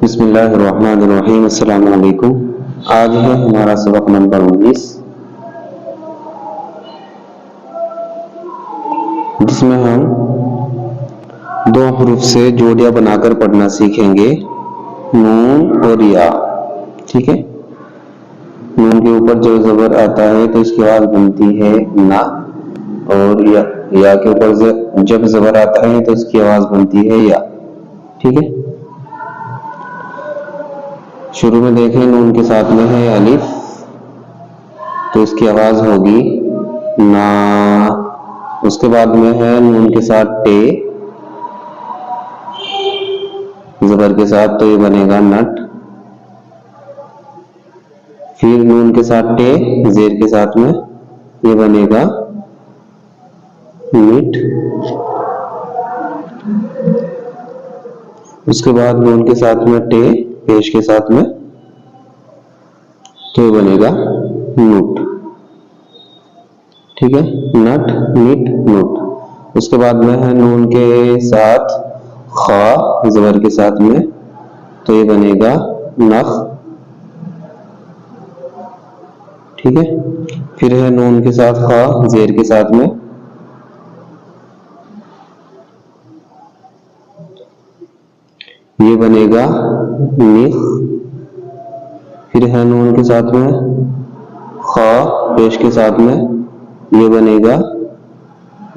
बिस्मिल्लाहिर्रहमानिर्रहीम। अस्सलाम वालेकुम। आज है हमारा सबक नंबर 19, जिसमें हम दो हरूफ से जोड़ियां बनाकर पढ़ना सीखेंगे, नून और या। ठीक है। नून के ऊपर जब ज़बर आता है तो इसकी आवाज बनती है ना, और या के ऊपर जब ज़बर आता है तो इसकी आवाज बनती है या। ठीक है। शुरू में देखें, नून के साथ में है अलिफ, तो इसकी आवाज होगी ना। उसके बाद में है नून के साथ टे, ज़बर के साथ, तो ये बनेगा नट। फिर नून के साथ टे, जेर के साथ में, ये बनेगा मिट। उसके बाद नून के साथ में टे, पेश के साथ में, तो ये बनेगा नूट। ठीक है। नट, मिट, नूट। उसके बाद में है नून के साथ खा, ज़बर के साथ में, तो ये बनेगा नख। ठीक है। फिर है नून के साथ खा, जेर के साथ में, ये बनेगा निख। फिर है नून के साथ में खा, पेश के साथ में, ये बनेगा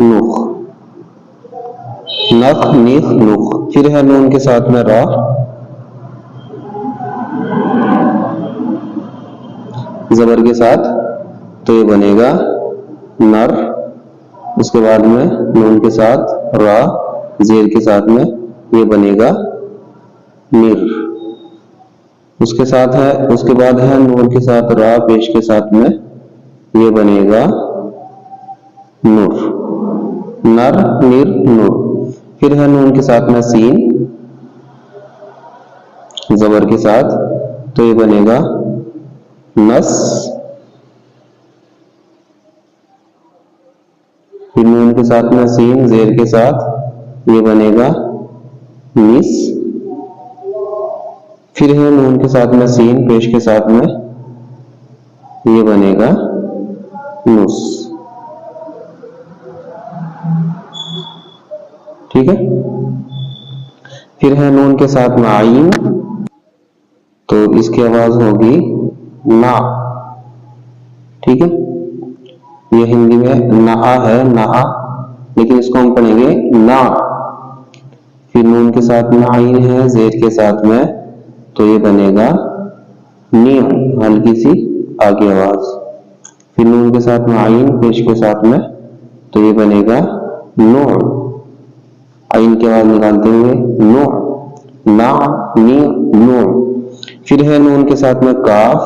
नुख। नख, निख, नुख। फिर है नून के साथ में रा, ज़बर के साथ, तो ये बनेगा नर। उसके बाद में नून के साथ रा, जेर के साथ में, ये बनेगा निर। उसके बाद है नून के साथ रा, पेश के साथ में, ये बनेगा नूर। नर, निर, नूर। फिर है नून के साथ में सीन, ज़बर के साथ, तो ये बनेगा नस। फिर नून के साथ में सीन, जेर के साथ, ये बनेगा निस। फिर है नून के साथ में सीन, पेश के साथ में, ये बनेगा नुस। ठीक है। फिर है नून के साथ में आइन, तो इसकी आवाज होगी ना। ठीक है। ये हिंदी में ना है, ना, लेकिन इसको हम पढ़ेंगे ना। फिर नून के साथ में आइन है, जेर के साथ में, तो ये बनेगा नी, हल्की सी आगे आवाज। फिर नून के साथ में आइन, पेश के साथ में, तो ये बनेगा नो। आइन की आवाज निकालते हुए नो, ना, नी, नो। फिर है नून के साथ में काफ,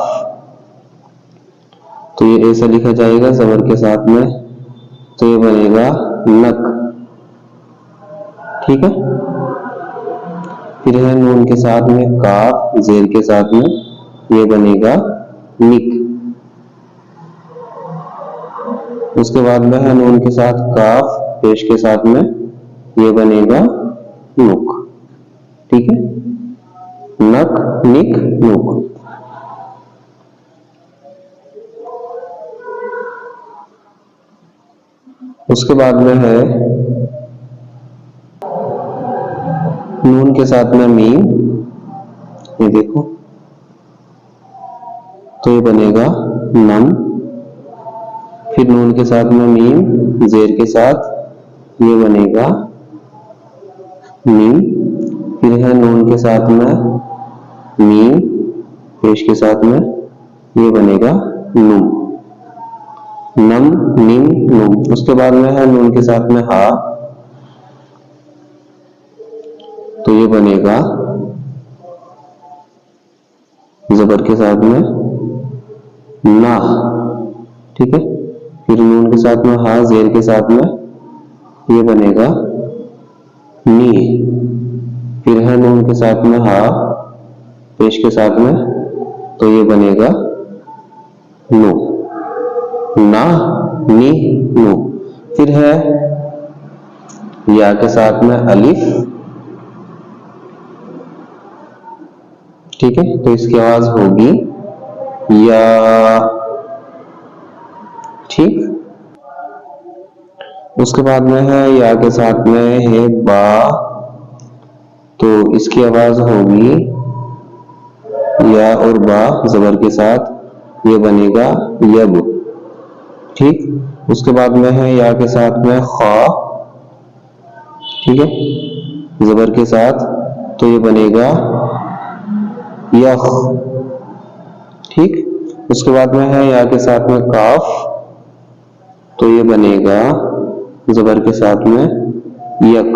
तो ये ऐसा लिखा जाएगा ज़बर के साथ में, तो ये बनेगा नक। ठीक है। फिर है नून के साथ में काफ, जेर के साथ में, ये बनेगा निक। उसके बाद में है नून के साथ काफ, पेश के साथ में, ये बनेगा नुक। ठीक है। नक, निक, नुक। उसके बाद में है नून के साथ में मीम, ये देखो, तो ये बनेगा नम। फिर नून के साथ में मीम, जेर के साथ, ये बनेगा मीम। फिर है नून के साथ में मीम, पेश के साथ में, ये बनेगा नुम। नम, निम, नुम। उसके बाद में है नून के साथ में हा, तो ये बनेगा ज़बर के साथ में ना। ठीक है। फिर नून के साथ में हा, जेर के साथ में, ये बनेगा नी। फिर है नून के साथ में हा, पेश के साथ में, तो ये बनेगा नो। ना, नी, नो। फिर है या के साथ में अलिफ, ठीक है, तो इसकी आवाज होगी या। ठीक, उसके बाद में है या के साथ में है बा, तो इसकी आवाज होगी या और बा जबर के साथ, ये बनेगा यब। ठीक, उसके बाद में है या के साथ में खा, ठीक है, जबर के साथ, तो ये बनेगा यख। ठीक, उसके बाद में है या के साथ में काफ, तो ये बनेगा जबर के साथ में यक।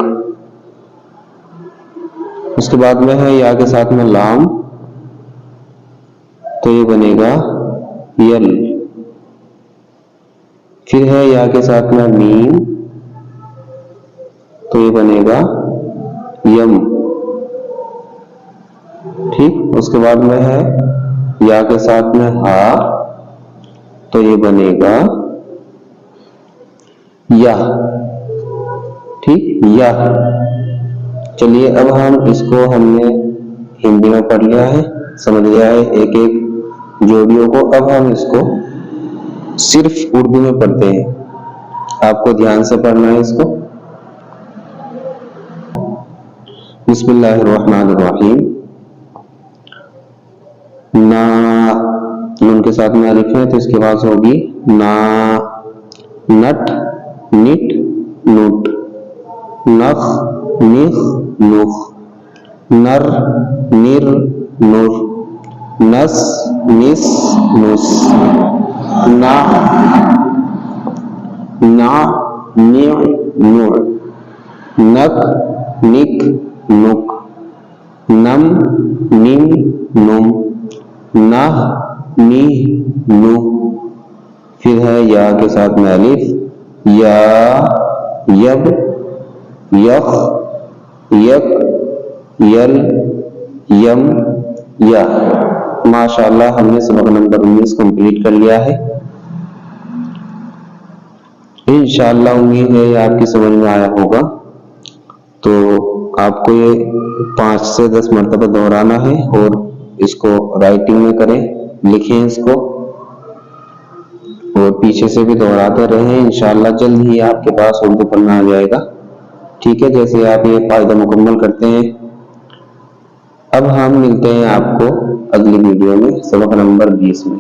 उसके बाद में है या के साथ में लाम, तो ये बनेगा यल। फिर है या के साथ में मीम, तो ये बनेगा यम। ठीक, उसके बाद में है या के साथ में हा, तो ये बनेगा या। ठीक, या। चलिए अब हम इसको हमने हिंदी में पढ़ लिया है, समझ लिया है एक एक जोड़ियों को। अब हम इसको सिर्फ उर्दू में पढ़ते हैं, आपको ध्यान से पढ़ना है इसको। बिस्मिल्लाहिर्रहमानिर्रहीम। ना, नून के साथ में अलिफ है तो इसकी आवाज होगी ना। नट, निट, नुट, नख, निख, नुख, नर, निर, नुर, नस, निस, नुस, ना, ना, नि, नुर, नक, निक, नुक, नम, निम, नुम, नाह, नी, नु। फिर है या के साथ में अलिफ, या, यब, यख, यक, यल, यम, या। माशाअल्लाह, हमने सबक नंबर 19 कंप्लीट कर लिया है। इंशाअल्लाह उम्मीद है ये आपकी समझ में आया होगा। तो आपको ये 5 से 10 मरतबा दोहराना है और इसको राइटिंग में करें, लिखें इसको और पीछे से भी दोहराते रहें। इंशाअल्लाह जल्द ही आपके पास उर्दू पढ़ना आ जाएगा। ठीक है, जैसे आप ये फायदा मुकम्मल करते हैं। अब हम मिलते हैं आपको अगली वीडियो में सबक नंबर 20 में।